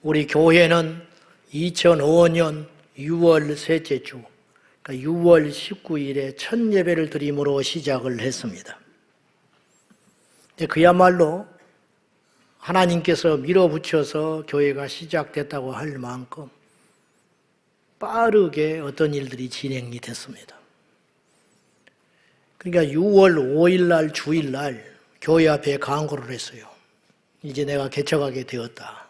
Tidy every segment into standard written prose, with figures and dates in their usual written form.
우리 교회는 2005년 6월 셋째 주, 그러니까 6월 19일에 첫 예배를 드림으로 시작을 했습니다. 그야말로 하나님께서 밀어붙여서 교회가 시작됐다고 할 만큼 빠르게 어떤 일들이 진행이 됐습니다. 그러니까 6월 5일 날 주일 날 교회 앞에 강구를 했어요. 이제 내가 개척하게 되었다.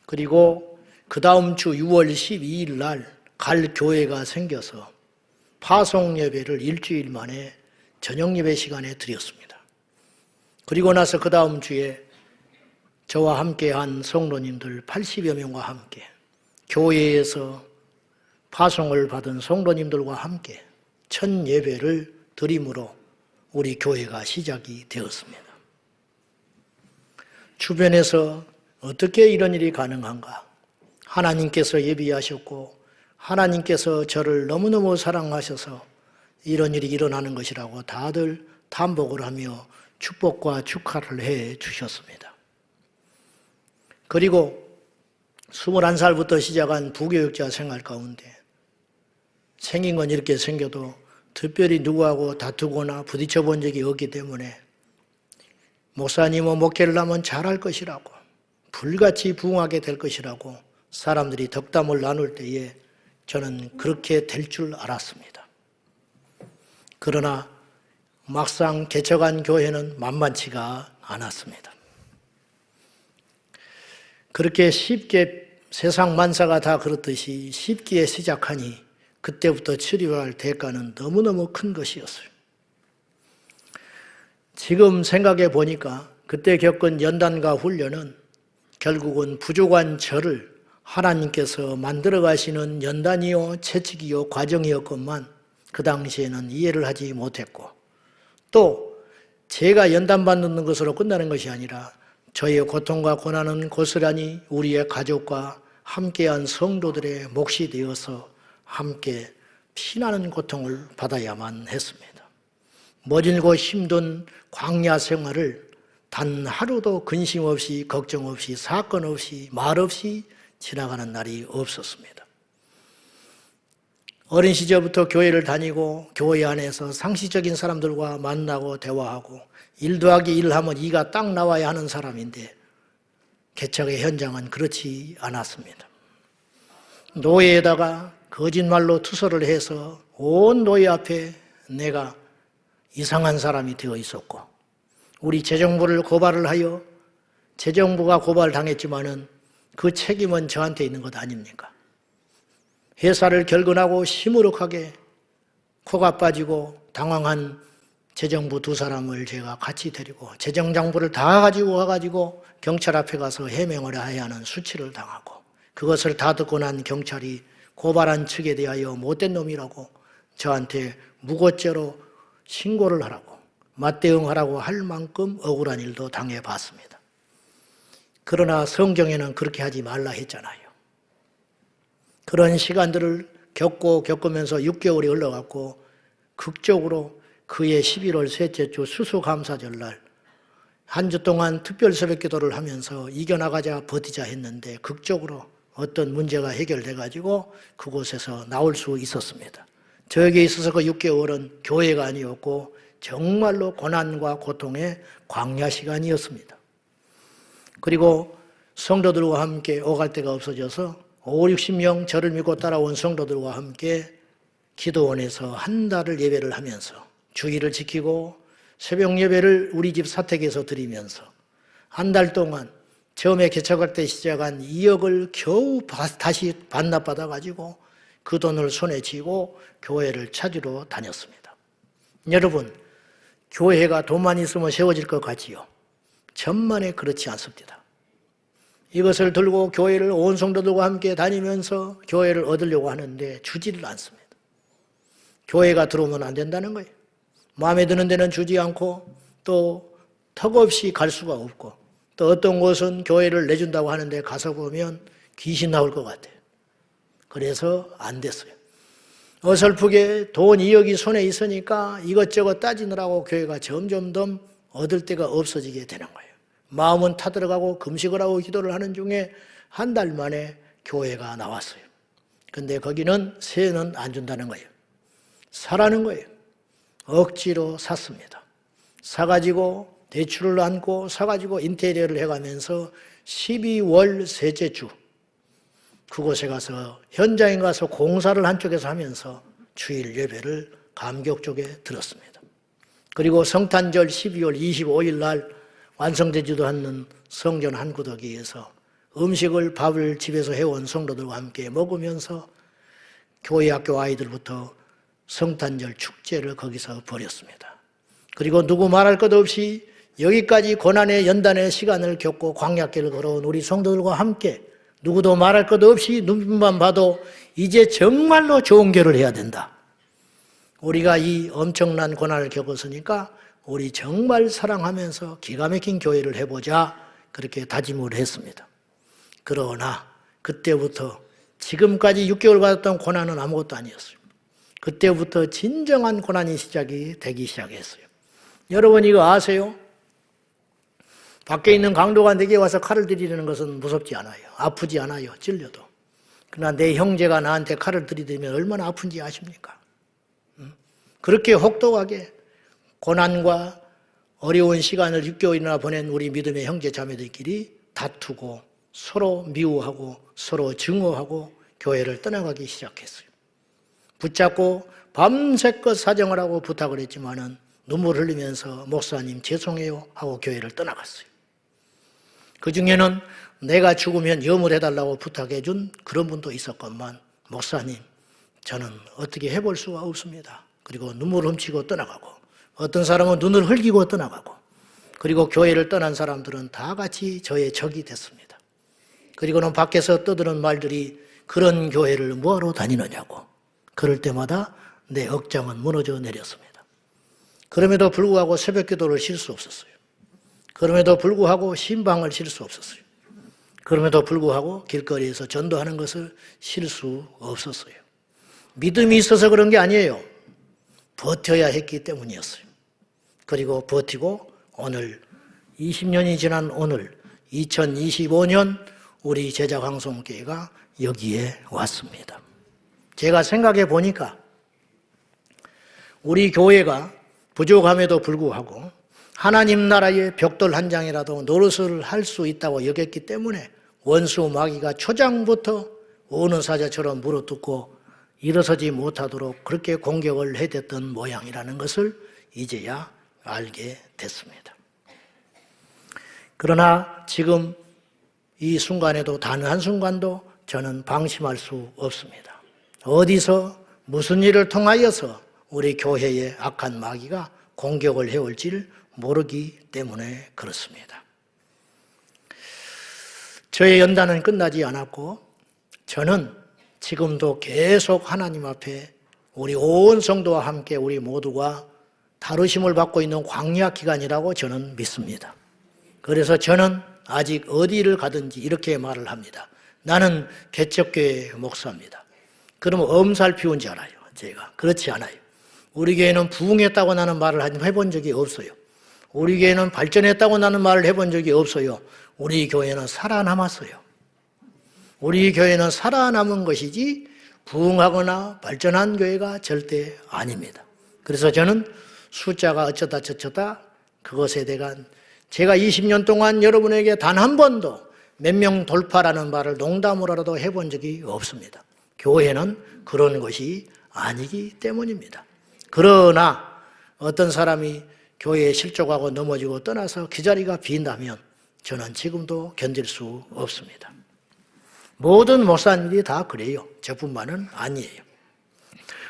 그리고 그 다음 주 6월 12일 날 갈 교회가 생겨서 파송 예배를 일주일 만에 저녁 예배 시간에 드렸습니다. 그리고 나서 그 다음 주에 저와 함께한 성도님들 80여 명과 함께 교회에서 파송을 받은 성도님들과 함께 첫 예배를 드림으로 우리 교회가 시작이 되었습니다. 주변에서 어떻게 이런 일이 가능한가? 하나님께서 예비하셨고 하나님께서 저를 너무너무 사랑하셔서 이런 일이 일어나는 것이라고 다들 담복을 하며 축복과 축하를 해 주셨습니다. 그리고 21살부터 시작한 부교육자 생활 가운데 생긴 건 이렇게 생겨도 특별히 누구하고 다투거나 부딪혀 본 적이 없기 때문에 목사님은 목회를 하면 잘할 것이라고 불같이 부흥하게 될 것이라고 사람들이 덕담을 나눌 때에 저는 그렇게 될 줄 알았습니다. 그러나 막상 개척한 교회는 만만치가 않았습니다. 그렇게 쉽게 세상 만사가 다 그렇듯이 쉽게 시작하니 그때부터 치료할 대가는 너무너무 큰 것이었어요. 지금 생각해 보니까 그때 겪은 연단과 훈련은 결국은 부족한 저를 하나님께서 만들어 가시는 연단이요 채찍이요 과정이었건만 그 당시에는 이해를 하지 못했고 또 제가 연단받는 것으로 끝나는 것이 아니라 저의 고통과 고난은 고스란히 우리의 가족과 함께한 성도들의 몫이 되어서 함께 피나는 고통을 받아야만 했습니다. 머질고 힘든 광야 생활을 단 하루도 근심 없이 걱정 없이 사건 없이 말 없이 지나가는 날이 없었습니다. 어린 시절부터 교회를 다니고 교회 안에서 상시적인 사람들과 만나고 대화하고 1 더하기 1 하면 2가 딱 나와야 하는 사람인데 개척의 현장은 그렇지 않았습니다. 노예에다가 거짓말로 투서를 해서 온 노예 앞에 내가 이상한 사람이 되어 있었고 우리 재정부를 고발을 하여 재정부가 고발을 당했지만은 그 책임은 저한테 있는 것 아닙니까? 회사를 결근하고 시무룩하게 코가 빠지고 당황한 재정부 2 사람을 제가 같이 데리고 재정장부를 다 가지고 와가지고 경찰 앞에 가서 해명을 해야 하는 수치를 당하고 그것을 다 듣고 난 경찰이 고발한 측에 대하여 못된 놈이라고 저한테 무고죄로 신고를 하라고 맞대응하라고 할 만큼 억울한 일도 당해봤습니다. 그러나 성경에는 그렇게 하지 말라 했잖아요. 그런 시간들을 겪으면서 6개월이 흘러갔고 극적으로 그해 11월 셋째 주 수수감사절날 한 주 동안 특별 새벽기도를 하면서 이겨나가자 버티자 했는데 극적으로 어떤 문제가 해결돼가지고 그곳에서 나올 수 있었습니다. 저에게 있어서 그 6개월은 교회가 아니었고 정말로 고난과 고통의 광야 시간이었습니다. 그리고 성도들과 함께 오갈 데가 없어져서 50, 60명 저를 믿고 따라온 성도들과 함께 기도원에서 한 달을 예배를 하면서 주의를 지키고 새벽 예배를 우리 집 사택에서 드리면서 한 달 동안 처음에 개척할 때 시작한 2억을 겨우 다시 반납받아가지고 그 돈을 손에 쥐고 교회를 찾으러 다녔습니다. 여러분, 교회가 돈만 있으면 세워질 것 같지요? 천만에 그렇지 않습니다. 이것을 들고 교회를 온 성도들과 함께 다니면서 교회를 얻으려고 하는데 주지를 않습니다. 교회가 들어오면 안 된다는 거예요. 마음에 드는 데는 주지 않고 또 턱없이 갈 수가 없고 또 어떤 곳은 교회를 내준다고 하는데 가서 보면 귀신 나올 것 같아요. 그래서 안 됐어요. 어설프게 돈 2억이 손에 있으니까 이것저것 따지느라고 교회가 점점 더 얻을 데가 없어지게 되는 거예요. 마음은 타들어가고 금식을 하고 기도를 하는 중에 한 달 만에 교회가 나왔어요. 근데 거기는 세는 안 준다는 거예요. 사라는 거예요. 억지로 샀습니다. 사가지고 대출을 안고 사가지고 인테리어를 해가면서 12월 셋째 주 그곳에 가서 현장에 가서 공사를 한쪽에서 하면서 주일 예배를 감격 쪽에 들었습니다. 그리고 성탄절 12월 25일 날 완성되지도 않는 성전 한 구더기에서 음식을 밥을 집에서 해온 성도들과 함께 먹으면서 교회 학교 아이들부터 성탄절 축제를 거기서 벌였습니다. 그리고 누구 말할 것 없이 여기까지 고난의 연단의 시간을 겪고 광야길을 걸어온 우리 성도들과 함께 누구도 말할 것 없이 눈빛만 봐도 이제 정말로 좋은 교회를 해야 된다. 우리가 이 엄청난 고난을 겪었으니까 우리 정말 사랑하면서 기가 막힌 교회를 해보자 그렇게 다짐을 했습니다. 그러나 그때부터 지금까지 6개월 받았던 고난은 아무것도 아니었어요. 그때부터 진정한 고난이 시작이 되기 시작했어요. 여러분 이거 아세요? 밖에 있는 강도가 내게 와서 칼을 들이려는 것은 무섭지 않아요. 아프지 않아요. 찔려도. 그러나 내 형제가 나한테 칼을 들이대면 얼마나 아픈지 아십니까? 그렇게 혹독하게 고난과 어려운 시간을 6개월이나 보낸 우리 믿음의 형제 자매들끼리 다투고 서로 미워하고 서로 증오하고 교회를 떠나가기 시작했어요. 붙잡고 밤새껏 사정을 하고 부탁을 했지만은 눈물 흘리면서 목사님 죄송해요 하고 교회를 떠나갔어요. 그 중에는 내가 죽으면 염을 해달라고 부탁해 준 그런 분도 있었건만 목사님 저는 어떻게 해볼 수가 없습니다. 그리고 눈물 훔치고 떠나가고 어떤 사람은 눈을 흘기고 떠나가고 그리고 교회를 떠난 사람들은 다 같이 저의 적이 됐습니다. 그리고는 밖에서 떠드는 말들이 그런 교회를 뭐하러 다니느냐고 그럴 때마다 내 억장은 무너져 내렸습니다. 그럼에도 불구하고 새벽 기도를 쉴 수 없었어요. 그럼에도 불구하고 신방을 쉴 수 없었어요. 그럼에도 불구하고 길거리에서 전도하는 것을 쉴 수 없었어요. 믿음이 있어서 그런 게 아니에요. 버텨야 했기 때문이었어요. 그리고 버티고 오늘 20년이 지난 오늘 2025년 우리 제자광송교회가 여기에 왔습니다. 제가 생각해 보니까 우리 교회가 부족함에도 불구하고 하나님 나라의 벽돌 한 장이라도 노릇을 할 수 있다고 여겼기 때문에 원수 마귀가 초장부터 어느 사자처럼 물어뜯고 일어서지 못하도록 그렇게 공격을 해댔던 모양이라는 것을 이제야 알게 됐습니다. 그러나 지금 이 순간에도 단 한순간도 저는 방심할 수 없습니다. 어디서 무슨 일을 통하여서 우리 교회의 악한 마귀가 공격을 해올지를 모르기 때문에 그렇습니다. 저의 연단은 끝나지 않았고 저는 지금도 계속 하나님 앞에 우리 온 성도와 함께 우리 모두가 다루심을 받고 있는 광야 기간이라고 저는 믿습니다. 그래서 저는 아직 어디를 가든지 이렇게 말을 합니다. 나는 개척교회 목사입니다. 그러면 엄살 피운 줄 알아요. 제가 그렇지 않아요. 우리 교회는 부흥했다고 나는 말을 해본 적이 없어요. 우리 교회는 발전했다고 나는 말을 해본 적이 없어요. 우리 교회는 살아남았어요. 우리 교회는 살아남은 것이지 부흥하거나 발전한 교회가 절대 아닙니다. 그래서 저는 숫자가 어쩌다 저쩌다 그것에 대한 제가 20년 동안 여러분에게 단 한 번도 몇 명 돌파라는 말을 농담으로라도 해본 적이 없습니다. 교회는 그런 것이 아니기 때문입니다. 그러나 어떤 사람이 교회에 실족하고 넘어지고 떠나서 그 자리가 빈다면 저는 지금도 견딜 수 없습니다. 모든 목사님들이 다 그래요. 저뿐만은 아니에요.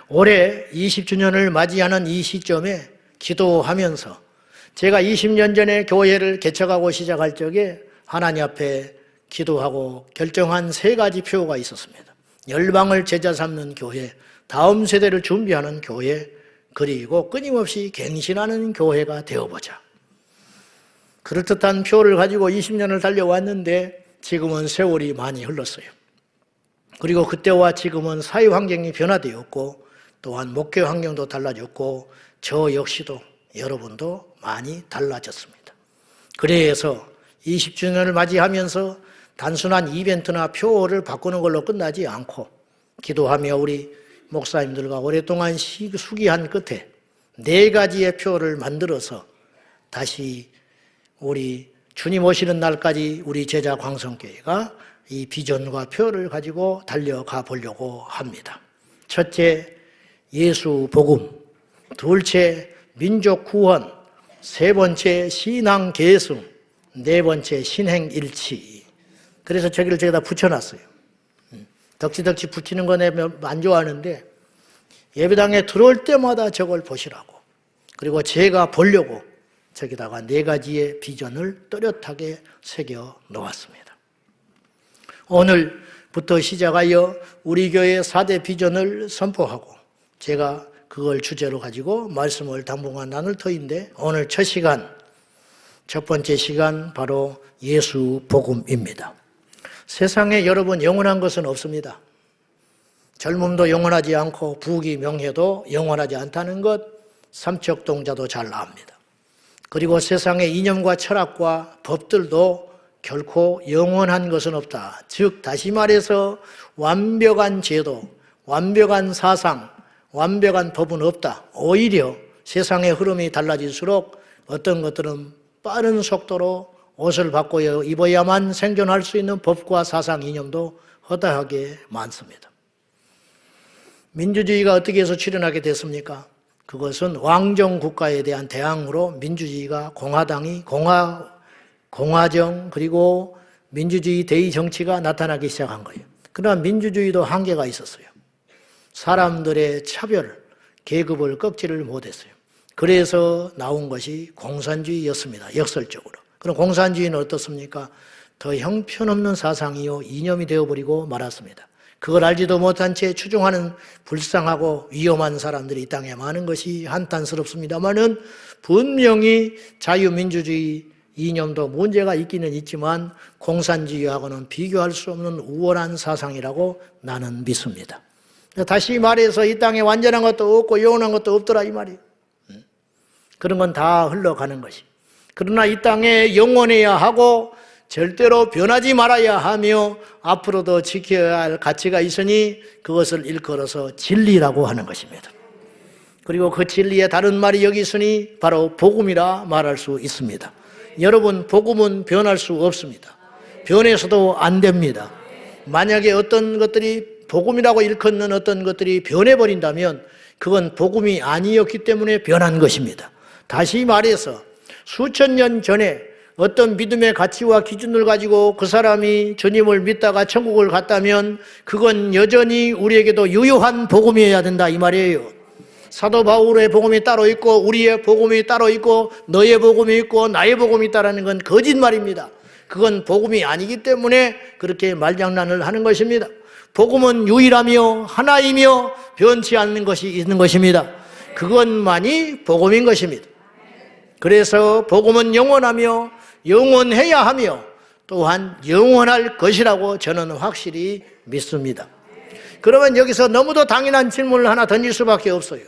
올해 20주년을 맞이하는 이 시점에 기도하면서 제가 20년 전에 교회를 개척하고 시작할 적에 하나님 앞에 기도하고 결정한 3가지 표가 있었습니다. 열방을 제자 삼는 교회, 다음 세대를 준비하는 교회, 그리고 끊임없이 갱신하는 교회가 되어보자. 그럴듯한 표를 가지고 20년을 달려왔는데 지금은 세월이 많이 흘렀어요. 그리고 그때와 지금은 사회 환경이 변화되었고 또한 목회 환경도 달라졌고 저 역시도 여러분도 많이 달라졌습니다. 그래서 20주년을 맞이하면서 단순한 이벤트나 표를 바꾸는 걸로 끝나지 않고 기도하며 우리 목사님들과 오랫동안 수기한 끝에 4가지의 표를 만들어서 다시 우리 주님 오시는 날까지 우리 제자 광성교회가 이 비전과 표를 가지고 달려가 보려고 합니다. 첫째, 예수 복음. 둘째, 민족 구원. 세 번째, 신앙 계승. 네 번째, 신행 일치. 그래서 저기를 저기다 붙여놨어요. 덕지덕지 붙이는 거 내가 안 좋아하는데 예배당에 들어올 때마다 저걸 보시라고. 그리고 제가 보려고 저기다가 4가지의 비전을 또렷하게 새겨 놓았습니다. 오늘부터 시작하여 우리 교회 4대 비전을 선포하고 제가 그걸 주제로 가지고 말씀을 당분간 나눌 터인데 오늘 첫 번째 시간 바로 예수 복음입니다. 세상에 여러분 영원한 것은 없습니다. 젊음도 영원하지 않고 부귀 명예도 영원하지 않다는 것 삼척동자도 잘 압니다. 그리고 세상의 이념과 철학과 법들도 결코 영원한 것은 없다. 즉 다시 말해서 완벽한 제도, 완벽한 사상, 완벽한 법은 없다. 오히려 세상의 흐름이 달라질수록 어떤 것들은 빠른 속도로 옷을 바꿔 입어야만 생존할 수 있는 법과 사상 이념도 허다하게 많습니다. 민주주의가 어떻게 해서 출현하게 됐습니까? 그것은 왕정 국가에 대한 대항으로 민주주의가 공화정 그리고 민주주의 대의 정치가 나타나기 시작한 거예요. 그러나 민주주의도 한계가 있었어요. 사람들의 차별, 계급을 꺾지를 못했어요. 그래서 나온 것이 공산주의였습니다. 역설적으로. 그럼 공산주의는 어떻습니까? 더 형편없는 사상이요 이념이 되어버리고 말았습니다. 그걸 알지도 못한 채 추종하는 불쌍하고 위험한 사람들이 이 땅에 많은 것이 한탄스럽습니다만은 분명히 자유민주주의 이념도 문제가 있기는 있지만 공산주의하고는 비교할 수 없는 우월한 사상이라고 나는 믿습니다. 다시 말해서 이 땅에 완전한 것도 없고 영원한 것도 없더라 이 말이에요. 그런 건 다 흘러가는 것이. 그러나 이 땅에 영원해야 하고 절대로 변하지 말아야 하며 앞으로도 지켜야 할 가치가 있으니 그것을 일컬어서 진리라고 하는 것입니다. 그리고 그 진리의 다른 말이 여기 있으니 바로 복음이라 말할 수 있습니다. 여러분, 복음은 변할 수 없습니다. 변해서도 안 됩니다. 만약에 어떤 것들이 복음이라고 일컫는 어떤 것들이 변해버린다면 그건 복음이 아니었기 때문에 변한 것입니다. 다시 말해서 수천 년 전에 어떤 믿음의 가치와 기준을 가지고 그 사람이 주님을 믿다가 천국을 갔다면 그건 여전히 우리에게도 유효한 복음이어야 된다 이 말이에요. 사도 바울의 복음이 따로 있고 우리의 복음이 따로 있고 너의 복음이 있고 나의 복음이 있다는 건 거짓말입니다. 그건 복음이 아니기 때문에 그렇게 말장난을 하는 것입니다. 복음은 유일하며 하나이며 변치 않는 것이 있는 것입니다. 그것만이 복음인 것입니다. 그래서 복음은 영원하며 영원해야 하며 또한 영원할 것이라고 저는 확실히 믿습니다. 그러면 여기서 너무도 당연한 질문을 하나 던질 수밖에 없어요.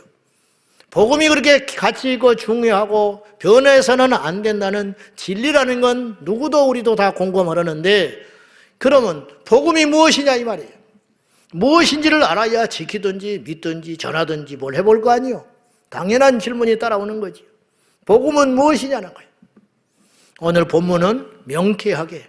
복음이 그렇게 가치 있고 중요하고 변해서는 안 된다는 진리라는 건 누구도 우리도 다 공감하려는데 그러면 복음이 무엇이냐 이 말이에요. 무엇인지를 알아야 지키든지 믿든지 전하든지 뭘 해볼 거 아니에요. 당연한 질문이 따라오는 거지. 복음은 무엇이냐는 거예요. 오늘 본문은 명쾌하게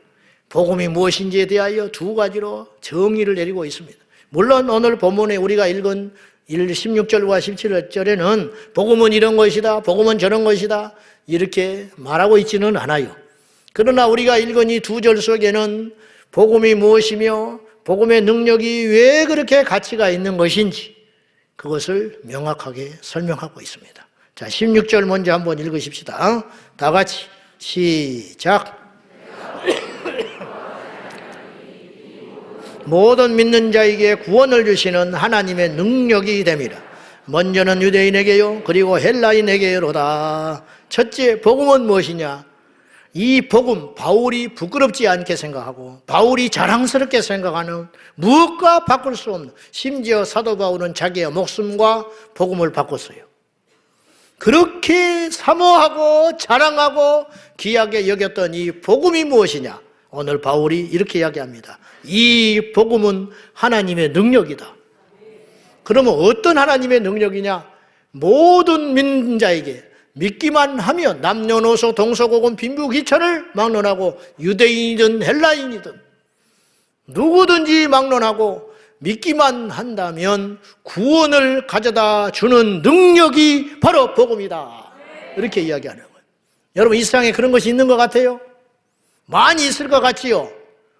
복음이 무엇인지에 대하여 2가지로 정의를 내리고 있습니다. 물론 오늘 본문에 우리가 읽은 16절과 17절에는 복음은 이런 것이다, 복음은 저런 것이다 이렇게 말하고 있지는 않아요. 그러나 우리가 읽은 이 2절 속에는 복음이 무엇이며 복음의 능력이 왜 그렇게 가치가 있는 것인지 그것을 명확하게 설명하고 있습니다. 자, 16절 먼저 한번 읽으십시다. 다 같이 시작. 모든 믿는 자에게 구원을 주시는 하나님의 능력이 됨이라. 먼저는 유대인에게요 그리고 헬라인에게로다. 첫째, 복음은 무엇이냐? 이 복음, 바울이 부끄럽지 않게 생각하고 바울이 자랑스럽게 생각하는 무엇과 바꿀 수 없는, 심지어 사도 바울은 자기의 목숨과 복음을 바꿨어요. 그렇게 사모하고 자랑하고 귀하게 여겼던 이 복음이 무엇이냐? 오늘 바울이 이렇게 이야기합니다. 이 복음은 하나님의 능력이다. 그러면 어떤 하나님의 능력이냐? 모든 믿는 자에게 믿기만 하면 남녀노소 동서고금 빈부귀천을 막론하고 유대인이든 헬라인이든 누구든지 막론하고 믿기만 한다면 구원을 가져다 주는 능력이 바로 복음이다. 이렇게 이야기하는 거예요. 여러분, 이 세상에 그런 것이 있는 것 같아요? 많이 있을 것 같지요?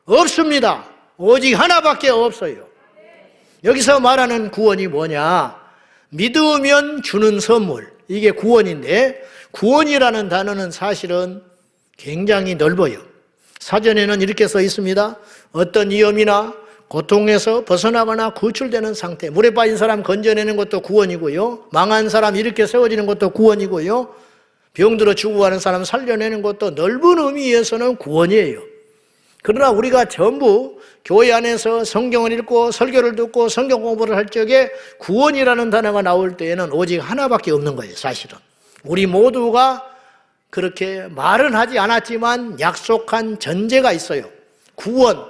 없습니다. 오직 하나밖에 없어요. 여기서 말하는 구원이 뭐냐? 믿으면 주는 선물, 이게 구원인데, 구원이라는 단어는 사실은 굉장히 넓어요. 사전에는 이렇게 써 있습니다. 어떤 위험이나 고통에서 벗어나거나 구출되는 상태, 물에 빠진 사람 건져내는 것도 구원이고요, 망한 사람 일으켜 세워지는 것도 구원이고요, 병들어 죽어가는 사람 살려내는 것도 넓은 의미에서는 구원이에요. 그러나 우리가 전부 교회 안에서 성경을 읽고 설교를 듣고 성경 공부를 할 적에 구원이라는 단어가 나올 때에는 오직 하나밖에 없는 거예요. 사실은 우리 모두가 그렇게 말은 하지 않았지만 약속한 전제가 있어요. 구원,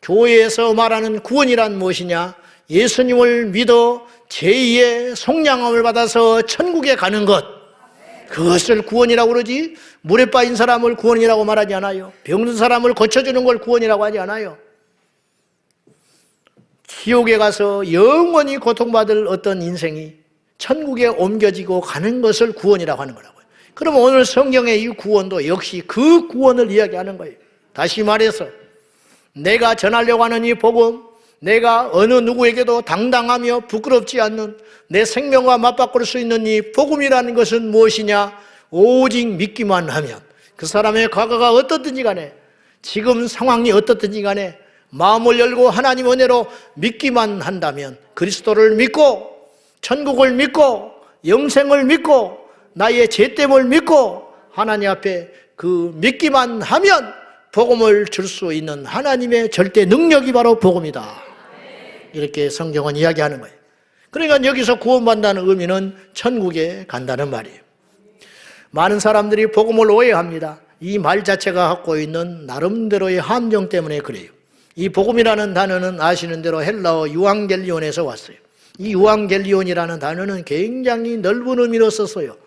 교회에서 말하는 구원이란 무엇이냐? 예수님을 믿어 제2의 속량함을 받아서 천국에 가는 것, 그것을 구원이라고 그러지, 물에 빠진 사람을 구원이라고 말하지 않아요. 병든 사람을 고쳐주는 걸 구원이라고 하지 않아요. 지옥에 가서 영원히 고통받을 어떤 인생이 천국에 옮겨지고 가는 것을 구원이라고 하는 거라고요. 그럼 오늘 성경의 이 구원도 역시 그 구원을 이야기하는 거예요. 다시 말해서 내가 전하려고 하는 이 복음, 내가 어느 누구에게도 당당하며 부끄럽지 않는 내 생명과 맞바꿀 수 있는 이 복음이라는 것은 무엇이냐? 오직 믿기만 하면 그 사람의 과거가 어떻든지 간에 지금 상황이 어떻든지 간에 마음을 열고 하나님 은혜로 믿기만 한다면, 그리스도를 믿고 천국을 믿고 영생을 믿고 나의 죄됨을 믿고 하나님 앞에 그 믿기만 하면 복음을 줄 수 있는 하나님의 절대 능력이 바로 복음이다. 이렇게 성경은 이야기하는 거예요. 그러니까 여기서 구원받는다는 의미는 천국에 간다는 말이에요. 많은 사람들이 복음을 오해합니다. 이 말 자체가 갖고 있는 나름대로의 함정 때문에 그래요. 이 복음이라는 단어는 아시는 대로 헬라어 유앙겔리온에서 왔어요. 이 유앙겔리온이라는 단어는 굉장히 넓은 의미로 썼어요.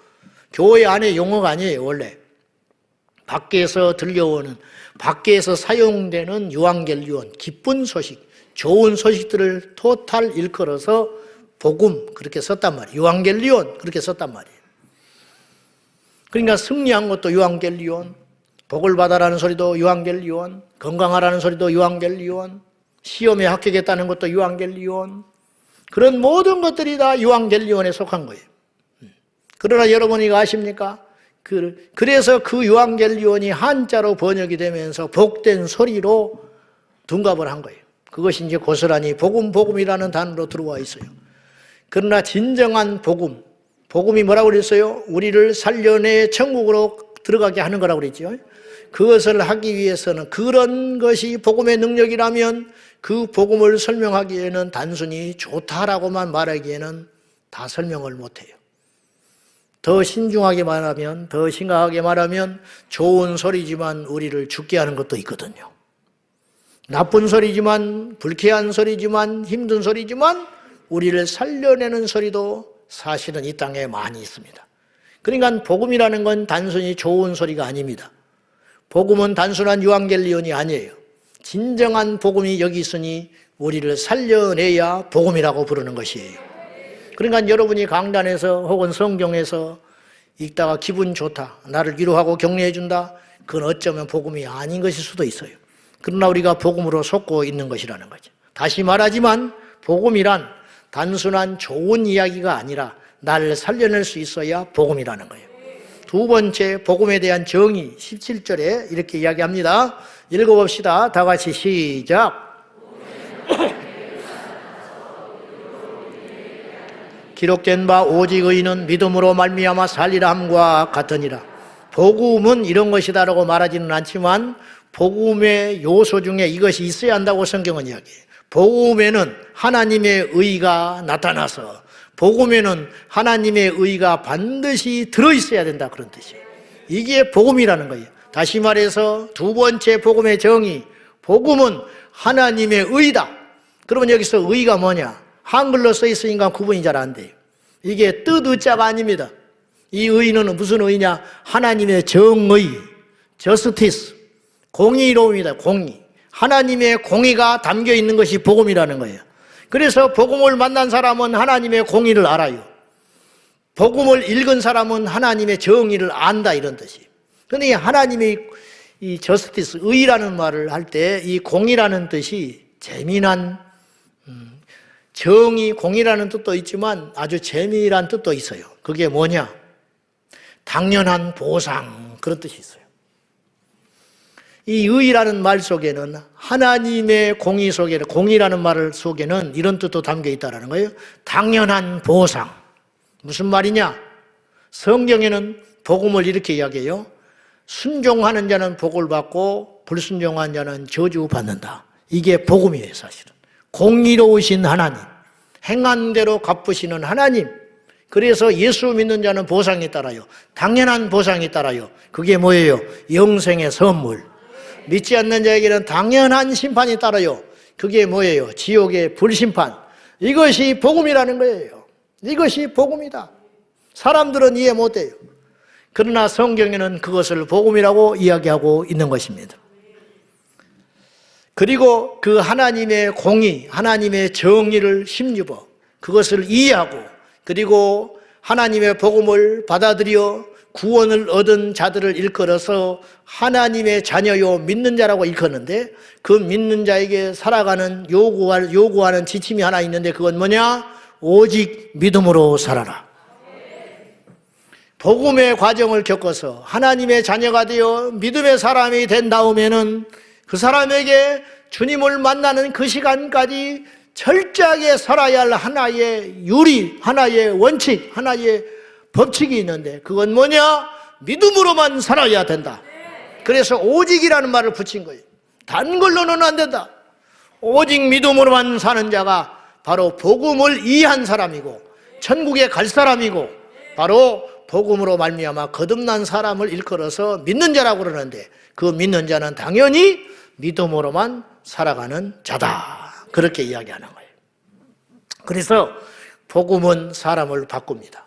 교회 안의 용어가 아니에요. 원래 밖에서 들려오는, 밖에서 사용되는 유앙겔리온, 기쁜 소식, 좋은 소식들을 토탈 일컬어서 복음 그렇게 썼단 말이에요. 유앙겔리온 그렇게 썼단 말이에요. 그러니까 승리한 것도 유앙겔리온, 복을 받아라는 소리도 유앙겔리온, 건강하라는 소리도 유앙겔리온, 시험에 합격했다는 것도 유앙겔리온, 그런 모든 것들이 다 유앙겔리온에 속한 거예요. 그러나 여러분이 아십니까? 그래서 그 유앙겔리온이 한자로 번역이 되면서 복된 소리로 둔갑을 한 거예요. 그것이 이제 고스란히 복음이라는 단어로 들어와 있어요. 그러나 진정한 복음이 뭐라고 그랬어요? 우리를 살려내 천국으로 들어가게 하는 거라고 그랬죠. 그것을 하기 위해서는, 그런 것이 복음의 능력이라면 그 복음을 설명하기에는 단순히 좋다라고만 말하기에는 다 설명을 못해요. 더 신중하게 말하면, 더 심각하게 말하면 좋은 소리지만 우리를 죽게 하는 것도 있거든요. 나쁜 소리지만, 불쾌한 소리지만, 힘든 소리지만 우리를 살려내는 소리도 사실은 이 땅에 많이 있습니다. 그러니까 복음이라는 건 단순히 좋은 소리가 아닙니다. 복음은 단순한 유앙겔리온이 아니에요. 진정한 복음이 여기 있으니 우리를 살려내야 복음이라고 부르는 것이에요. 그러니까 여러분이 강단에서 혹은 성경에서 읽다가 기분 좋다, 나를 위로하고 격려해 준다, 그건 어쩌면 복음이 아닌 것일 수도 있어요. 그러나 우리가 복음으로 속고 있는 것이라는 거죠. 다시 말하지만 복음이란 단순한 좋은 이야기가 아니라 나를 살려낼 수 있어야 복음이라는 거예요. 두 번째, 복음에 대한 정의 17절에 이렇게 이야기합니다. 읽어봅시다. 다 같이 시작. 기록된 바 오직 의인은 믿음으로 말미암아 살리라 함과 같으니라. 복음은 이런 것이다라고 말하지는 않지만 복음의 요소 중에 이것이 있어야 한다고 성경은 이야기해요. 복음에는 하나님의 의가 나타나서 복음에는 하나님의 의가 반드시 들어있어야 된다, 그런 뜻이에요. 이게 복음이라는 거예요. 다시 말해서 두 번째 복음의 정의, 복음은 하나님의 의다. 그러면 여기서 의가 뭐냐? 한글로 써 있으니까 구분이 잘 안 돼요. 이게 뜻의자가 아닙니다. 이 의는 무슨 의냐? 하나님의 정의, 저스티스, 공의로움이다, 공의. 하나님의 공의가 담겨 있는 것이 복음이라는 거예요. 그래서 복음을 만난 사람은 하나님의 공의를 알아요. 복음을 읽은 사람은 하나님의 정의를 안다, 이런 뜻이에요. 그런데 하나님의 이 저스티스, 의라는 말을 할 때 이 공의라는 뜻이 재미난 정의, 공의라는 뜻도 있지만 아주 재미난 뜻도 있어요. 그게 뭐냐? 당연한 보상, 그런 뜻이 있어요. 이 의라는 말 속에는 하나님의 공의 속에는, 공의라는 말 속에는 이런 뜻도 담겨 있다는 거예요. 당연한 보상. 무슨 말이냐? 성경에는 복음을 이렇게 이야기해요. 순종하는 자는 복을 받고 불순종한 자는 저주받는다. 이게 복음이에요, 사실은. 공의로우신 하나님, 행한 대로 갚으시는 하나님. 그래서 예수 믿는 자는 보상이 따라요. 당연한 보상이 따라요. 그게 뭐예요? 영생의 선물. 믿지 않는 자에게는 당연한 심판이 따라요. 그게 뭐예요? 지옥의 불심판. 이것이 복음이라는 거예요. 이것이 복음이다. 사람들은 이해 못해요. 그러나 성경에는 그것을 복음이라고 이야기하고 있는 것입니다. 그리고 그 하나님의 공의, 하나님의 정의를 힘입어 그것을 이해하고, 그리고 하나님의 복음을 받아들여 구원을 얻은 자들을 일컬어서 하나님의 자녀요 믿는 자라고 일컫는데, 그 믿는 자에게 살아가는 요구하는 지침이 하나 있는데, 그건 뭐냐? 오직 믿음으로 살아라. 복음의 과정을 겪어서 하나님의 자녀가 되어 믿음의 사람이 된 다음에는 그 사람에게 주님을 만나는 그 시간까지 철저하게 살아야 할 하나의 유리, 하나의 원칙, 하나의 법칙이 있는데, 그건 뭐냐? 믿음으로만 살아야 된다. 그래서 오직이라는 말을 붙인 거예요. 단 걸로는 안 된다. 오직 믿음으로만 사는 자가 바로 복음을 이해한 사람이고 천국에 갈 사람이고, 바로 복음으로 말미암아 거듭난 사람을 일컬어서 믿는 자라고 그러는데, 그 믿는 자는 당연히 믿음으로만 살아가는 자다, 그렇게 이야기하는 거예요. 그래서 복음은 사람을 바꿉니다.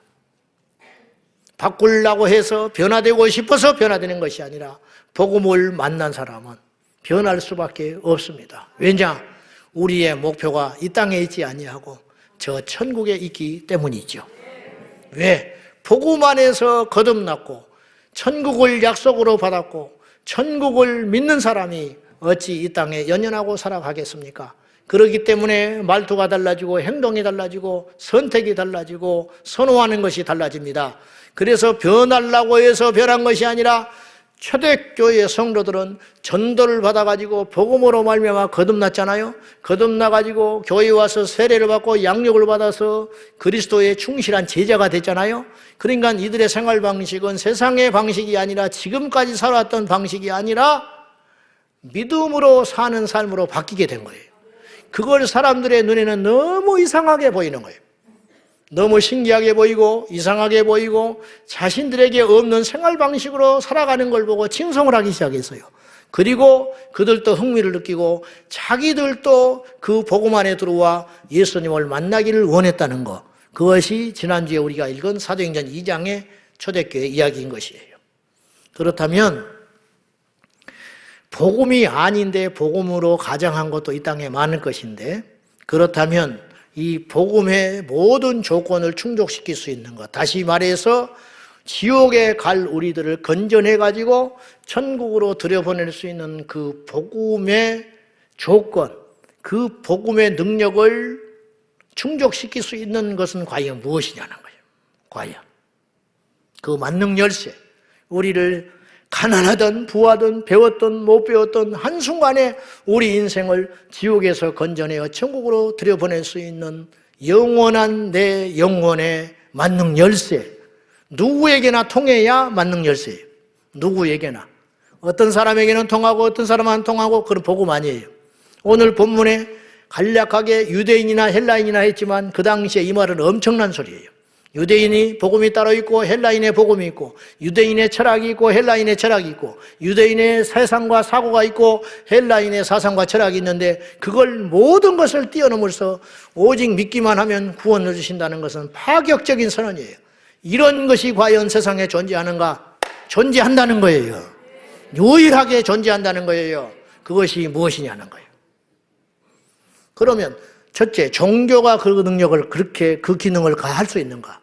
바꾸려고 해서 변화되고 싶어서 변화되는 것이 아니라, 복음을 만난 사람은 변할 수밖에 없습니다. 왜냐? 우리의 목표가 이 땅에 있지 아니하고 저 천국에 있기 때문이죠. 왜? 복음 안에서 거듭났고 천국을 약속으로 받았고 천국을 믿는 사람이 어찌 이 땅에 연연하고 살아가겠습니까? 그렇기 때문에 말투가 달라지고 행동이 달라지고 선택이 달라지고 선호하는 것이 달라집니다. 그래서 변하려고 해서 변한 것이 아니라, 초대교회 성도들은 전도를 받아가지고 복음으로 말미암아 거듭났잖아요. 거듭나가지고 교회에 와서 세례를 받고 양육을 받아서 그리스도의 충실한 제자가 됐잖아요. 그러니까 이들의 생활 방식은 세상의 방식이 아니라, 지금까지 살아왔던 방식이 아니라 믿음으로 사는 삶으로 바뀌게 된 거예요. 그걸 사람들의 눈에는 너무 이상하게 보이는 거예요. 너무 신기하게 보이고 이상하게 보이고 자신들에게 없는 생활 방식으로 살아가는 걸 보고 칭송을 하기 시작했어요. 그리고 그들도 흥미를 느끼고 자기들도 그 복음 안에 들어와 예수님을 만나기를 원했다는 것, 그것이 지난주에 우리가 읽은 사도행전 2장의 초대교회 이야기인 것이에요. 그렇다면 복음이 아닌데 복음으로 가장한 것도 이 땅에 많을 것인데, 그렇다면 이 복음의 모든 조건을 충족시킬 수 있는 것, 다시 말해서 지옥에 갈 우리들을 건져내가지고 천국으로 들여보낼 수 있는 그 복음의 조건, 그 복음의 능력을 충족시킬 수 있는 것은 과연 무엇이냐는 거예요. 과연 그 만능 열쇠, 우리를 가난하든 부하든 배웠든 못 배웠든 한순간에 우리 인생을 지옥에서 건져내어 천국으로 들여보낼 수 있는 영원한 내 영혼의 만능 열쇠, 누구에게나 통해야 만능 열쇠예요. 누구에게나. 어떤 사람에게는 통하고 어떤 사람은 안 통하고, 그런 복음 아니에요. 오늘 본문에 간략하게 유대인이나 헬라인이나 했지만 그 당시에 이 말은 엄청난 소리예요. 유대인이 복음이 따로 있고 헬라인의 복음이 있고, 유대인의 철학이 있고 헬라인의 철학이 있고, 유대인의 세상과 사고가 있고 헬라인의 사상과 철학이 있는데, 그걸 모든 것을 뛰어넘어서 오직 믿기만 하면 구원을 주신다는 것은 파격적인 선언이에요. 이런 것이 과연 세상에 존재하는가? 존재한다는 거예요. 유일하게 존재한다는 거예요. 그것이 무엇이냐는 거예요. 그러면 첫째, 종교가 그 능력을 그렇게 그 기능을 할 수 있는가?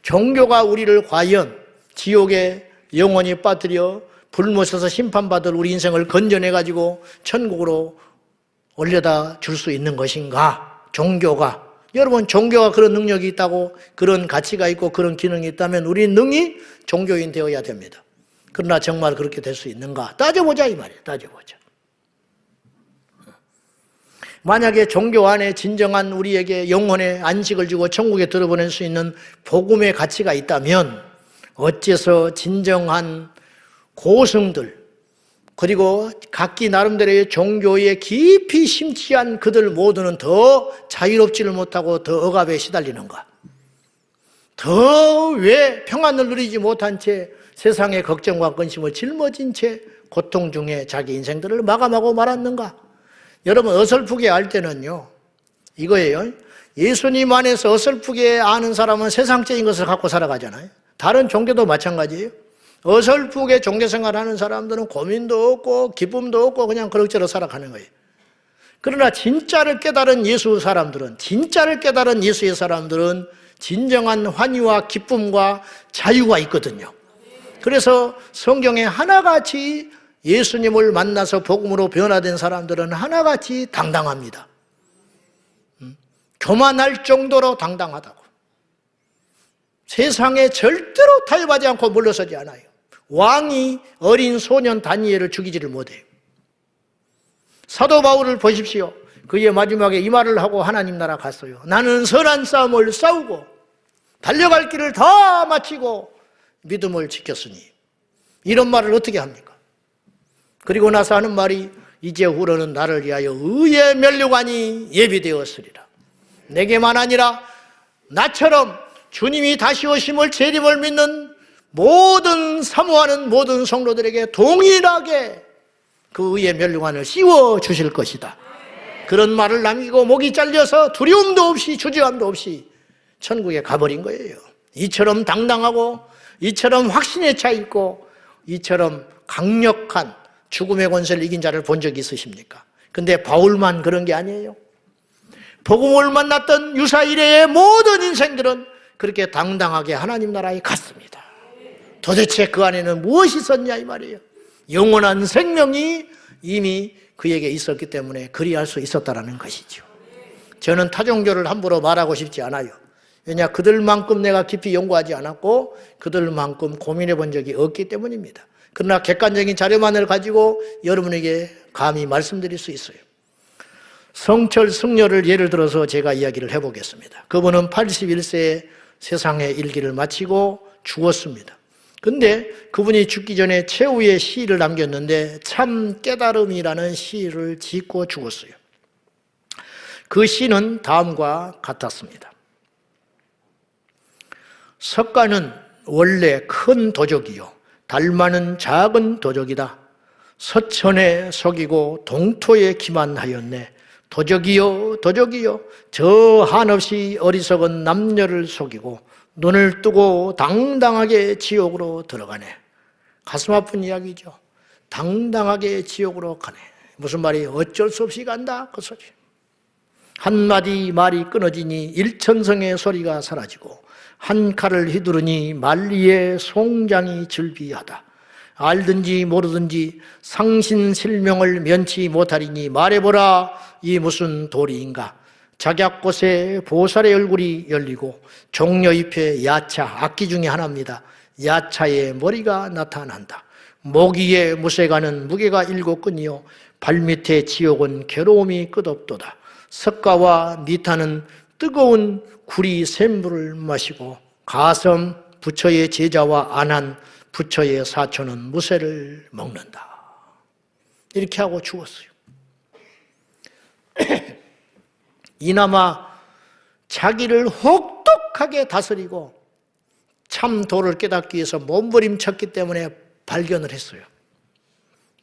종교가 우리를 과연 지옥에 영원히 빠뜨려 불못에서 심판받을 우리 인생을 건져내가지고 천국으로 올려다 줄 수 있는 것인가? 종교가. 여러분, 종교가 그런 능력이 있다고, 그런 가치가 있고 그런 기능이 있다면 우리 능히 종교인 되어야 됩니다. 그러나 정말 그렇게 될 수 있는가? 따져보자 이 말이에요. 따져보자. 만약에 종교 안에 진정한 우리에게 영혼의 안식을 주고 천국에 들어보낼 수 있는 복음의 가치가 있다면 어째서 진정한 고승들, 그리고 각기 나름대로의 종교에 깊이 심취한 그들 모두는 더 자유롭지를 못하고 더 억압에 시달리는가? 더 왜 평안을 누리지 못한 채 세상의 걱정과 근심을 짊어진 채 고통 중에 자기 인생들을 마감하고 말았는가? 여러분, 어설프게 알 때는요, 이거예요. 예수님 안에서 어설프게 아는 사람은 세상적인 것을 갖고 살아가잖아요. 다른 종교도 마찬가지예요. 어설프게 종교생활하는 사람들은 고민도 없고 기쁨도 없고 그냥 그럭저럭 살아가는 거예요. 그러나 진짜를 깨달은 예수 사람들은, 진짜를 깨달은 예수의 사람들은 진정한 환희와 기쁨과 자유가 있거든요. 그래서 성경에 하나같이 예수님을 만나서 복음으로 변화된 사람들은 하나같이 당당합니다. 교만할 정도로 당당하다고. 세상에 절대로 타협하지 않고 물러서지 않아요. 왕이 어린 소년 다니엘을 죽이지를 못해요. 사도 바울을 보십시오. 그의 마지막에 이 말을 하고 하나님 나라 갔어요. 나는 선한 싸움을 싸우고 달려갈 길을 다 마치고 믿음을 지켰으니. 이런 말을 어떻게 합니까? 그리고 나서 하는 말이 이제 후로는 나를 위하여 의의 면류관이 예비되었으리라. 내게만 아니라 나처럼 주님이 다시 오심을 재림을 믿는 모든 사모하는 모든 성도들에게 동일하게 그 의의 면류관을 씌워 주실 것이다. 그런 말을 남기고 목이 잘려서 두려움도 없이 주저함도 없이 천국에 가버린 거예요. 이처럼 당당하고 이처럼 확신에 차 있고 이처럼 강력한 죽음의 권세를 이긴 자를 본 적이 있으십니까? 근데 바울만 그런 게 아니에요. 복음을 만났던 유사 이래의 모든 인생들은 그렇게 당당하게 하나님 나라에 갔습니다. 도대체 그 안에는 무엇이 있었냐 이 말이에요. 영원한 생명이 이미 그에게 있었기 때문에 그리할 수 있었다는 것이죠. 저는 타종교를 함부로 말하고 싶지 않아요. 왜냐, 그들만큼 내가 깊이 연구하지 않았고 그들만큼 고민해 본 적이 없기 때문입니다. 그러나 객관적인 자료만을 가지고 여러분에게 감히 말씀드릴 수 있어요. 성철 승려를 예를 들어서 제가 이야기를 해보겠습니다. 그분은 81세에 세상의 일기를 마치고 죽었습니다. 근데 그분이 죽기 전에 최후의 시를 남겼는데 참 깨달음이라는 시를 짓고 죽었어요. 그 시는 다음과 같았습니다. 석가는 원래 큰 도적이요 달마는 작은 도적이다. 서천에 속이고 동토에 기만하였네. 도적이요 도적이요 저 한없이 어리석은 남녀를 속이고 눈을 뜨고 당당하게 지옥으로 들어가네. 가슴 아픈 이야기죠. 당당하게 지옥으로 가네. 무슨 말이 어쩔 수 없이 간다 그 소리. 한마디 말이 끊어지니 일천성의 소리가 사라지고 한 칼을 휘두르니 만리의 송장이 즐비하다. 알든지 모르든지 상신실명을 면치 못하리니 말해보라 이 무슨 도리인가. 작약꽃에 보살의 얼굴이 열리고 종려잎에 야차, 악기 중에 하나입니다. 야차의 머리가 나타난다. 목 위에 무쇠가는 무게가 7끈이요 발밑에 지옥은 괴로움이 끝없도다. 석가와 미타는 뜨거운 구리 샘물을 마시고 가섬 부처의 제자와 안한 부처의 사촌은 무쇠를 먹는다. 이렇게 하고 죽었어요. 이나마 자기를 혹독하게 다스리고 참 도를 깨닫기 위해서 몸부림쳤기 때문에 발견을 했어요.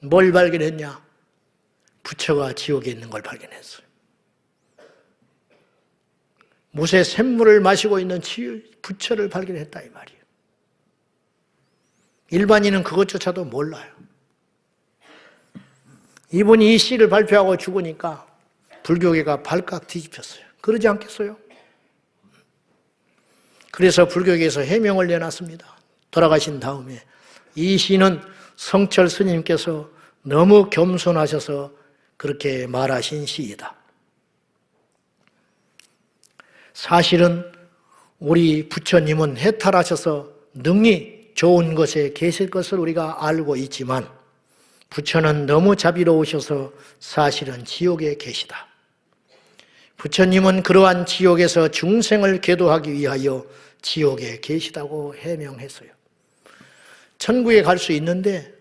뭘 발견했냐? 부처가 지옥에 있는 걸 발견했어요. 무쇠 샘물을 마시고 있는 부처를 발견했다 이 말이에요. 일반인은 그것조차도 몰라요. 이분이 이 시를 발표하고 죽으니까 불교계가 발칵 뒤집혔어요. 그러지 않겠어요? 그래서 불교계에서 해명을 내놨습니다. 돌아가신 다음에 이 시는 성철 스님께서 너무 겸손하셔서 그렇게 말하신 시이다. 사실은 우리 부처님은 해탈하셔서 능히 좋은 곳에 계실 것을 우리가 알고 있지만 부처는 너무 자비로우셔서 사실은 지옥에 계시다. 부처님은 그러한 지옥에서 중생을 계도하기 위하여 지옥에 계시다고 해명했어요. 천국에 갈 수 있는데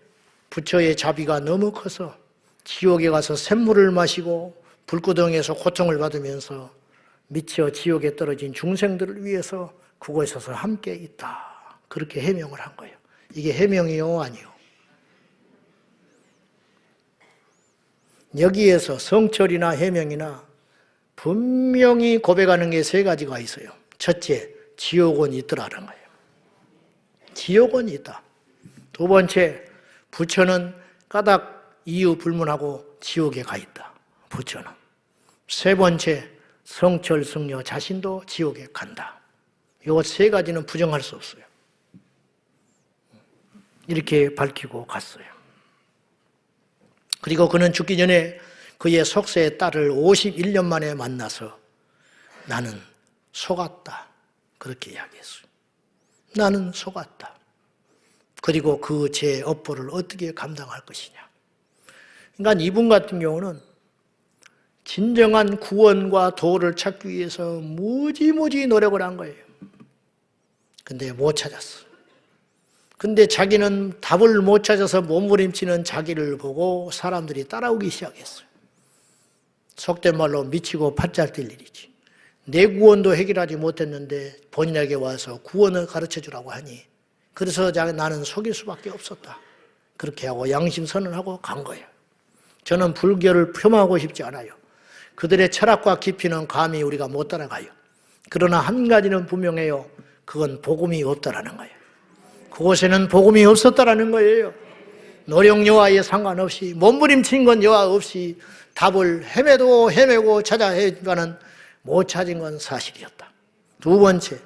부처의 자비가 너무 커서 지옥에 가서 샘물을 마시고 불구덩이에서 고통을 받으면서 미쳐 지옥에 떨어진 중생들을 위해서 그곳에서 함께 있다. 그렇게 해명을 한 거예요. 이게 해명이요, 아니요? 여기에서 성철이나 해명이나 분명히 고백하는 게 세 가지가 있어요. 첫째, 지옥은 있더라는 거예요. 지옥은 있다. 두 번째, 부처는 까닭 이유 불문하고 지옥에 가 있다. 부처는. 세 번째, 성철 승려 자신도 지옥에 간다. 이 세 가지는 부정할 수 없어요. 이렇게 밝히고 갔어요. 그리고 그는 죽기 전에 그의 속세의 딸을 51년 만에 만나서 나는 속았다. 그렇게 이야기했어요. 나는 속았다. 그리고 그 제 업보를 어떻게 감당할 것이냐. 그러니까 이분 같은 경우는 진정한 구원과 도를 찾기 위해서 무지무지 노력을 한 거예요. 근데 못 찾았어. 근데 자기는 답을 못 찾아서 몸부림치는 자기를 보고 사람들이 따라오기 시작했어요. 속된 말로 미치고 팔짝 뛸 일이지. 내 구원도 해결하지 못했는데 본인에게 와서 구원을 가르쳐주라고 하니 그래서 나는 속일 수밖에 없었다. 그렇게 하고 양심선언하고 간 거예요. 저는 불교를 폄하하고 싶지 않아요. 그들의 철학과 깊이는 감히 우리가 못 따라가요. 그러나 한 가지는 분명해요. 그건 복음이 없다라는 거예요. 그곳에는 복음이 없었다라는 거예요. 노력 여하에 상관없이 몸부림친 건 여하 없이 답을 헤매고 찾아 헤매지만은 못 찾은 건 사실이었다. 두 번째,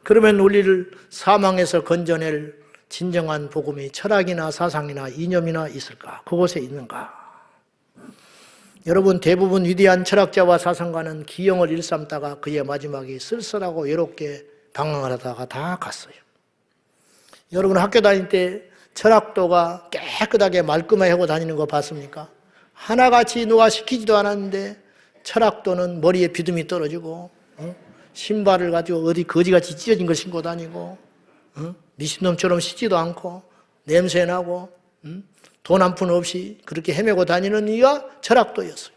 그러면 우리를 사망에서 건져낼 진정한 복음이 철학이나 사상이나 이념이나 있을까? 그곳에 있는가? 여러분, 대부분 위대한 철학자와 사상가는 기형을 일삼다가 그의 마지막이 쓸쓸하고 외롭게 방황을 하다가 다 갔어요. 여러분, 학교 다닐 때 철학도가 깨끗하게 말끔하게 하고 다니는 거 봤습니까? 하나같이 누가 시키지도 않았는데 철학도는 머리에 비듬이 떨어지고 신발을 가지고 어디 거지같이 찢어진 걸 신고 다니고 미친놈처럼 씻지도 않고 냄새나고 돈 한 푼 없이 그렇게 헤매고 다니는 이가 철학도였어요.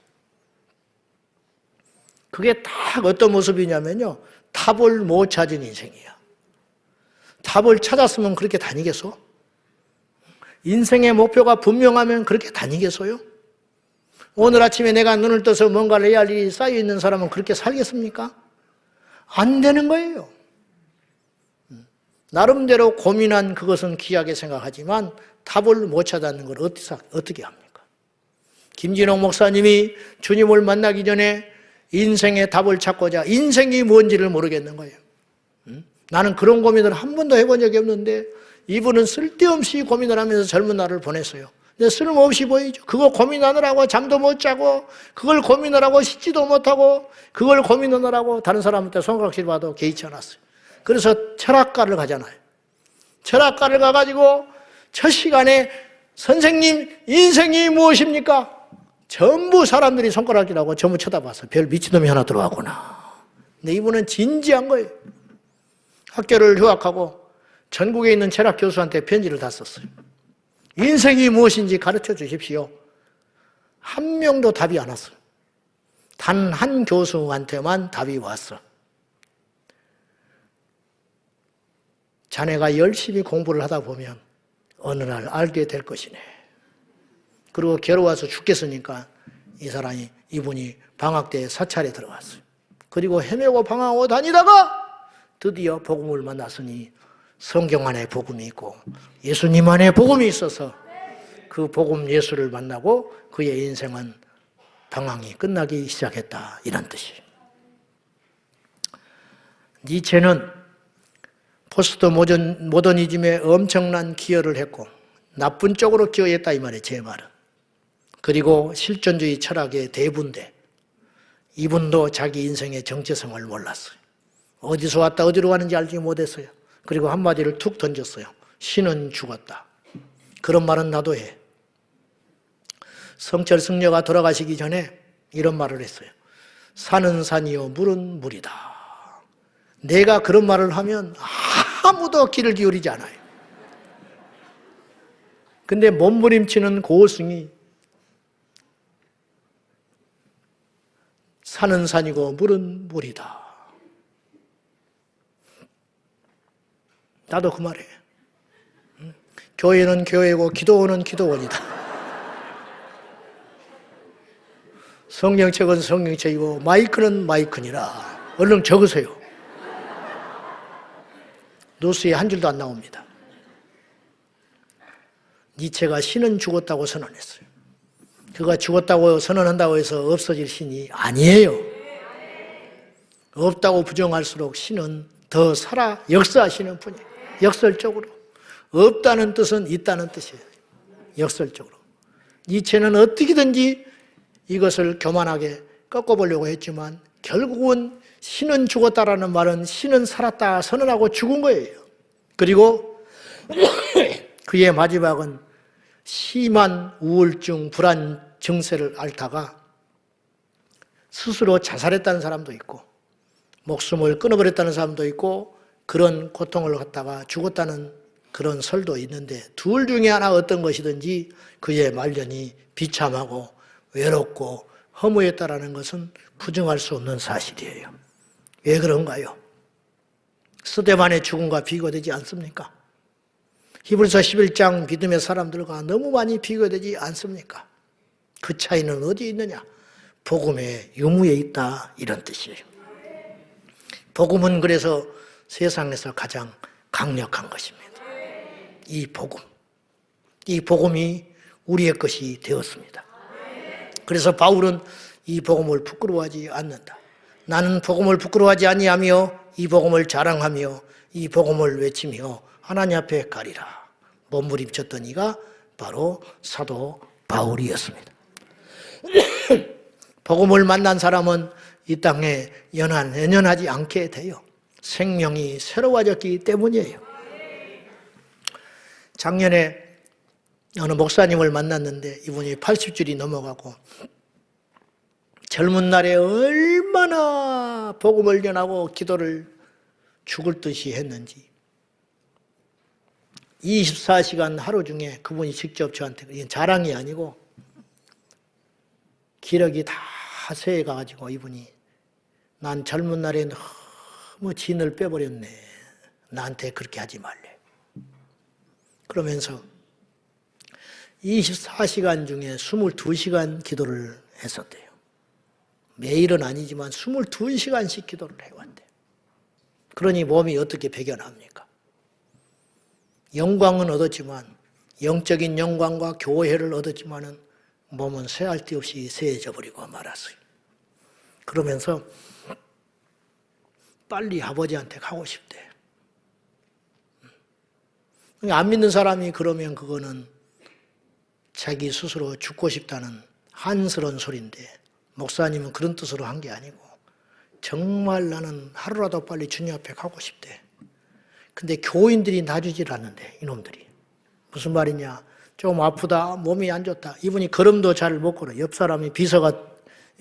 그게 딱 어떤 모습이냐면요. 답을 못 찾은 인생이야. 답을 찾았으면 그렇게 다니겠어? 인생의 목표가 분명하면 그렇게 다니겠어요? 오늘 아침에 내가 눈을 떠서 뭔가를 해야 할 일이 쌓여있는 사람은 그렇게 살겠습니까? 안 되는 거예요. 나름대로 고민한 그것은 귀하게 생각하지만 답을 못 찾았는 걸 어떻게 합니까? 김진홍 목사님이 주님을 만나기 전에 인생의 답을 찾고자 인생이 뭔지를 모르겠는 거예요. 나는 그런 고민을 한 번도 해본 적이 없는데 이분은 쓸데없이 고민을 하면서 젊은 날을 보냈어요. 근데 쓸모없이 보이죠. 그거 고민하느라고 잠도 못 자고 그걸 고민하라고 씻지도 못하고 그걸 고민하느라고 다른 사람한테 손가락질 봐도 개의치 않았어요. 그래서 철학가를 가잖아요. 철학가를 가가지고 첫 시간에 선생님 인생이 무엇입니까? 전부 사람들이 손가락질하고 전부 쳐다봤어요. 별 미친놈이 하나 들어왔구나. 근데 이분은 진지한 거예요. 학교를 휴학하고 전국에 있는 철학 교수한테 편지를 다 썼어요. 인생이 무엇인지 가르쳐 주십시오. 한 명도 답이 안 왔어요. 단 한 교수한테만 답이 왔어. 자네가 열심히 공부를 하다 보면 어느 날 알게 될 것이네. 그리고 괴로워서 죽겠으니까 이분이 방학 때 사찰에 들어갔어요. 그리고 헤매고 방황하고 다니다가 드디어 복음을 만났으니 성경 안에 복음이 있고 예수님 안에 복음이 있어서 그 복음 예수를 만나고 그의 인생은 방황이 끝나기 시작했다. 이런 뜻이에요. 니체는 포스트 모더니즘에 엄청난 기여를 했고 나쁜 쪽으로 기여했다 이 말이에요. 제 말은. 그리고 실존주의 철학의 대부인데 이분도 자기 인생의 정체성을 몰랐어요. 어디서 왔다 어디로 가는지 알지 못했어요. 그리고 한마디를 툭 던졌어요. 신은 죽었다. 그런 말은 나도 해. 성철 승려가 돌아가시기 전에 이런 말을 했어요. 산은 산이요 물은 물이다. 내가 그런 말을 하면 아무도 귀를 기울이지 않아요. 근데 몸부림치는 고승이 산은 산이고 물은 물이다. 나도 그 말이에요. 교회는 교회고 기도원은 기도원이다. 성경책은 성경책이고 마이크는 마이크니라. 얼른 적으세요. 노스에 한 줄도 안 나옵니다. 니체가 신은 죽었다고 선언했어요. 그가 죽었다고 선언한다고 해서 없어질 신이 아니에요. 없다고 부정할수록 신은 더 살아 역사하시는 분이에요. 역설적으로. 없다는 뜻은 있다는 뜻이에요. 역설적으로. 니체는 어떻게든지 이것을 교만하게 꺾어보려고 했지만 결국은 신은 죽었다라는 말은 신은 살았다 선언하고 죽은 거예요. 그리고 그의 마지막은 심한 우울증, 불안 증세를 앓다가 스스로 자살했다는 사람도 있고 목숨을 끊어버렸다는 사람도 있고 그런 고통을 갖다가 죽었다는 그런 설도 있는데 둘 중에 하나 어떤 것이든지 그의 말년이 비참하고 외롭고 허무했다라는 것은 부정할 수 없는 사실이에요. 왜 그런가요? 스데반의 죽음과 비교되지 않습니까? 히브리서 11장 믿음의 사람들과 너무 많이 비교되지 않습니까? 그 차이는 어디에 있느냐? 복음의 유무에 있다 이런 뜻이에요. 복음은 그래서 세상에서 가장 강력한 것입니다. 이 복음이 우리의 것이 되었습니다. 그래서 바울은 이 복음을 부끄러워하지 않는다. 나는 복음을 부끄러워하지 아니하며 이 복음을 자랑하며 이 복음을 외치며 하나님 앞에 가리라. 몸부림쳤던 이가 바로 사도 바울이었습니다. 복음을 만난 사람은 이 땅에 연연하지 않게 돼요. 생명이 새로워졌기 때문이에요. 작년에 어느 목사님을 만났는데 이분이 80줄이 넘어가고 젊은 날에 얼마나 복음을 전하고 기도를 죽을 듯이 했는지 24시간 하루 중에 그분이 직접 저한테, 이건 자랑이 아니고 기력이 다 쇠해가지고 이분이 난 젊은 날에 너무 진을 빼버렸네. 나한테 그렇게 하지 말래. 그러면서 24시간 중에 22시간 기도를 했었대요. 매일은 아니지만 22시간씩 기도를 해왔대요. 그러니 몸이 어떻게 배겨납니까? 영광은 얻었지만 영적인 영광과 교회를 얻었지만은 몸은 쇠할 데 없이 쇠해져 버리고 말았어요. 그러면서 빨리 아버지한테 가고 싶대. 안 믿는 사람이 그러면 그거는 자기 스스로 죽고 싶다는 한스러운 소리인데 목사님은 그런 뜻으로 한 게 아니고 정말 나는 하루라도 빨리 주님 앞에 가고 싶대. 근데 교인들이 놔주질 않는데 이놈들이. 무슨 말이냐. 좀 아프다, 몸이 안 좋다. 이분이 걸음도 잘 못 걸어. 옆 사람이 비서가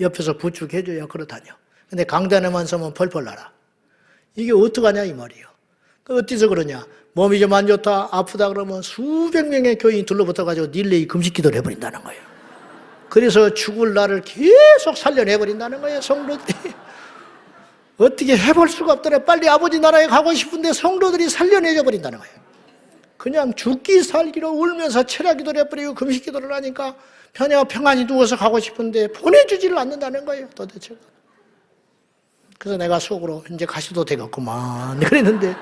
옆에서 부축해줘야 걸어다녀. 근데 강단에만 서면 펄펄 날아. 이게 어떡하냐 이 말이에요. 어디서 그러냐. 몸이 좀 안 좋다, 아프다 그러면 수백 명의 교인이 둘러붙어가지고 릴레이 금식 기도를 해버린다는 거예요. 그래서 죽을 나를 계속 살려내버린다는 거예요, 성도들이. 어떻게 해볼 수가 없더래. 빨리 아버지 나라에 가고 싶은데 성도들이 살려내줘 버린다는 거예요. 그냥 죽기 살기로 울면서 철야기도를 해버리고 금식기도를 하니까 평안히 누워서 가고 싶은데 보내주지를 않는다는 거예요, 도대체. 그래서 내가 속으로 이제 가셔도 되겠구만 그랬는데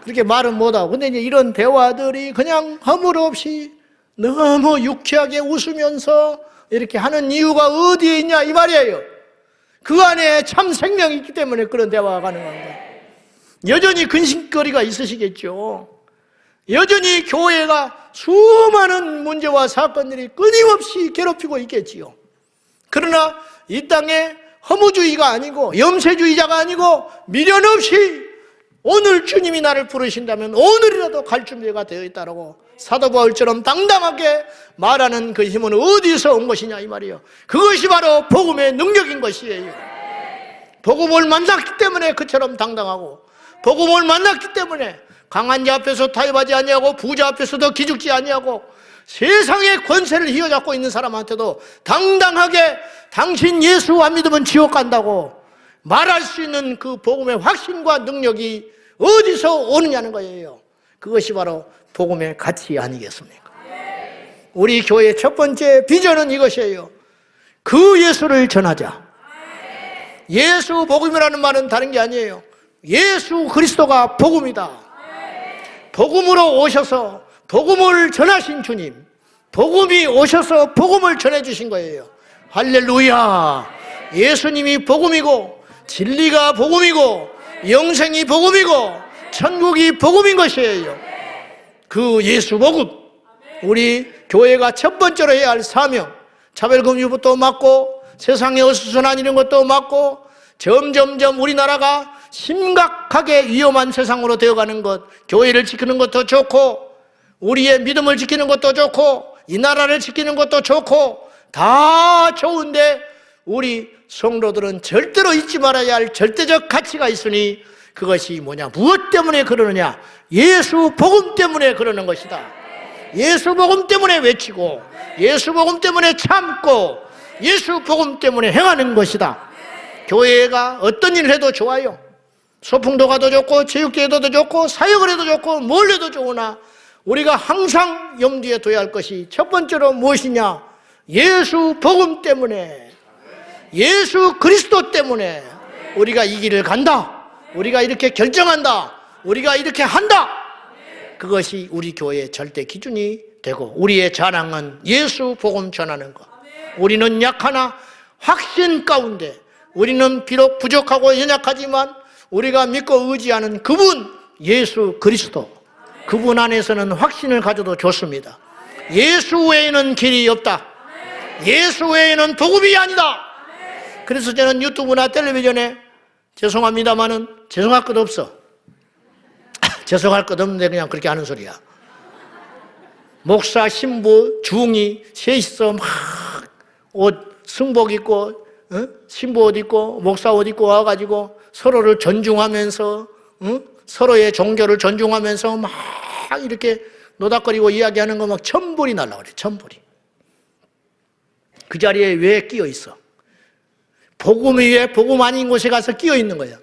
그렇게 말은 못하고, 근데 이제 이런 대화들이 그냥 허물없이 너무 유쾌하게 웃으면서 이렇게 하는 이유가 어디에 있냐 이 말이에요. 그 안에 참 생명이 있기 때문에 그런 대화가 가능한 거예요. 여전히 근심거리가 있으시겠죠. 여전히 교회가 수많은 문제와 사건들이 끊임없이 괴롭히고 있겠지요. 그러나 이 땅에 허무주의가 아니고 염세주의자가 아니고 미련 없이 오늘 주님이 나를 부르신다면 오늘이라도 갈 준비가 되어 있다라고 사도 바울처럼 당당하게 말하는 그 힘은 어디서 온 것이냐 이 말이에요. 그것이 바로 복음의 능력인 것이에요. 복음을 만났기 때문에 그처럼 당당하고, 복음을 만났기 때문에 강한 자 앞에서 타협하지 아니하고 부자 앞에서도 기죽지 아니하고 세상의 권세를 휘어잡고 있는 사람한테도 당당하게 당신 예수 안 믿으면 지옥 간다고 말할 수 있는 그 복음의 확신과 능력이 어디서 오느냐는 거예요. 그것이 바로 복음의 가치 아니겠습니까? 우리 교회의 첫 번째 비전은 이것이에요. 그 예수를 전하자. 예수 복음이라는 말은 다른 게 아니에요. 예수 그리스도가 복음이다. 복음으로 오셔서 복음을 전하신 주님, 복음이 오셔서 복음을 전해주신 거예요. 할렐루야. 예수님이 복음이고 진리가 복음이고 영생이 복음이고 천국이 복음인 것이에요. 그 예수 복음, 우리 교회가 첫 번째로 해야 할 사명, 차별금지부터 막고 세상의 어수선한 이런 것도 막고 점점점 우리나라가 심각하게 위험한 세상으로 되어가는 것, 교회를 지키는 것도 좋고 우리의 믿음을 지키는 것도 좋고 이 나라를 지키는 것도 좋고 다 좋은데 우리 성도들은 절대로 잊지 말아야 할 절대적 가치가 있으니 그것이 뭐냐? 무엇 때문에 그러느냐? 예수 복음 때문에 그러는 것이다. 예수 복음 때문에 외치고 예수 복음 때문에 참고 예수 복음 때문에 행하는 것이다. 교회가 어떤 일을 해도 좋아요. 소풍도 가도 좋고 체육대회도 좋고 사역을 해도 좋고 뭘 해도 좋으나 우리가 항상 염두에 둬야 할 것이 첫 번째로 무엇이냐? 예수 복음 때문에, 예수 그리스도 때문에 우리가 이 길을 간다. 우리가 이렇게 결정한다. 우리가 이렇게 한다. 그것이 우리 교회의 절대 기준이 되고 우리의 자랑은 예수 복음 전하는 것. 우리는 약하나 확신 가운데 우리는 비록 부족하고 연약하지만 우리가 믿고 의지하는 그분 예수 그리스도, 그분 안에서는 확신을 가져도 좋습니다. 예수 외에는 길이 없다. 예수 외에는 복음이 아니다. 그래서 저는 유튜브나 텔레비전에 죄송합니다마는 죄송할 것 없어. 죄송할 것 없는데 그냥 그렇게 하는 소리야. 목사, 신부, 중이 셋이서 막 옷 승복 입고 신부 옷 입고 목사 옷 입고 와가지고 서로를 존중하면서 서로의 종교를 존중하면서 막 이렇게 노닥거리고 이야기하는 거 막 천불이 날라오래. 천불이. 그 자리에 왜 끼어 있어? 복음이 왜 복음 아닌 곳에 가서 끼어 있는 거야?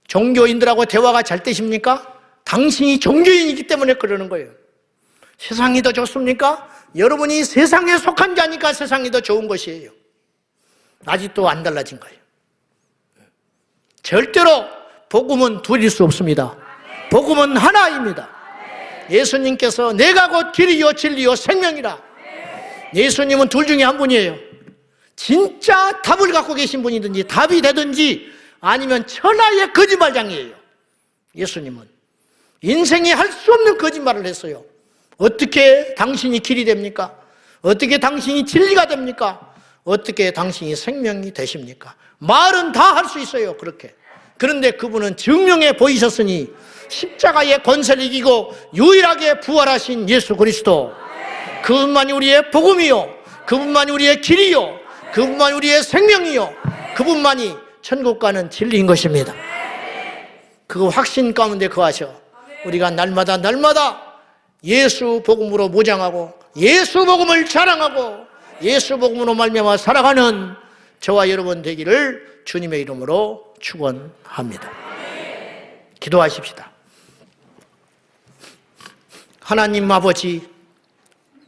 종교인들하고 대화가 잘 되십니까? 당신이 종교인이기 때문에 그러는 거예요. 세상이 더 좋습니까? 여러분이 세상에 속한 자니까 세상이 더 좋은 것이에요. 아직도 안 달라진 거예요. 절대로 복음은 둘일 수 없습니다. 복음은 하나입니다. 예수님께서 내가 곧 길이요 진리요 생명이라. 예수님은 둘 중에 한 분이에요. 진짜 답을 갖고 계신 분이든지 답이 되든지 아니면 천하의 거짓말장이에요. 예수님은 인생에 할 수 없는 거짓말을 했어요. 어떻게 당신이 길이 됩니까? 어떻게 당신이 진리가 됩니까? 어떻게 당신이 생명이 되십니까? 말은 다 할 수 있어요. 그렇게. 그런데 그분은 증명해 보이셨으니 십자가의 권세를 이기고 유일하게 부활하신 예수 그리스도, 그분만이 우리의 복음이요, 그분만이 우리의 길이요, 그분만이 우리의 생명이요, 그분만이 천국 가는 진리인 것입니다. 그 확신 가운데 거하셔 우리가 날마다 예수 복음으로 무장하고 예수 복음을 자랑하고 예수 복음으로 말미암아 살아가는 저와 여러분 되기를 주님의 이름으로 축원합니다. 기도하십시다. 하나님 아버지,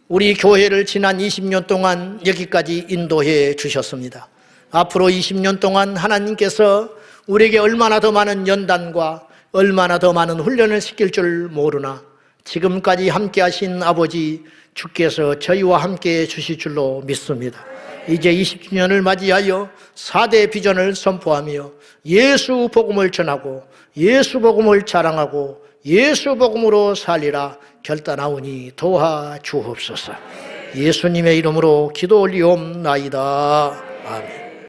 우리 교회를 지난 20년 동안 여기까지 인도해 주셨습니다. 앞으로 20년 동안 하나님께서 우리에게 얼마나 더 많은 연단과 얼마나 더 많은 훈련을 시킬 줄 모르나 지금까지 함께 하신 아버지 주께서 저희와 함께 해 주실 줄로 믿습니다. 이제 20주년을 맞이하여 4대 비전을 선포하며 예수 복음을 전하고 예수 복음을 자랑하고 예수 복음으로 살리라 결단하오니 도와 주옵소서. 예수님의 이름으로 기도 올리옵나이다. 아멘.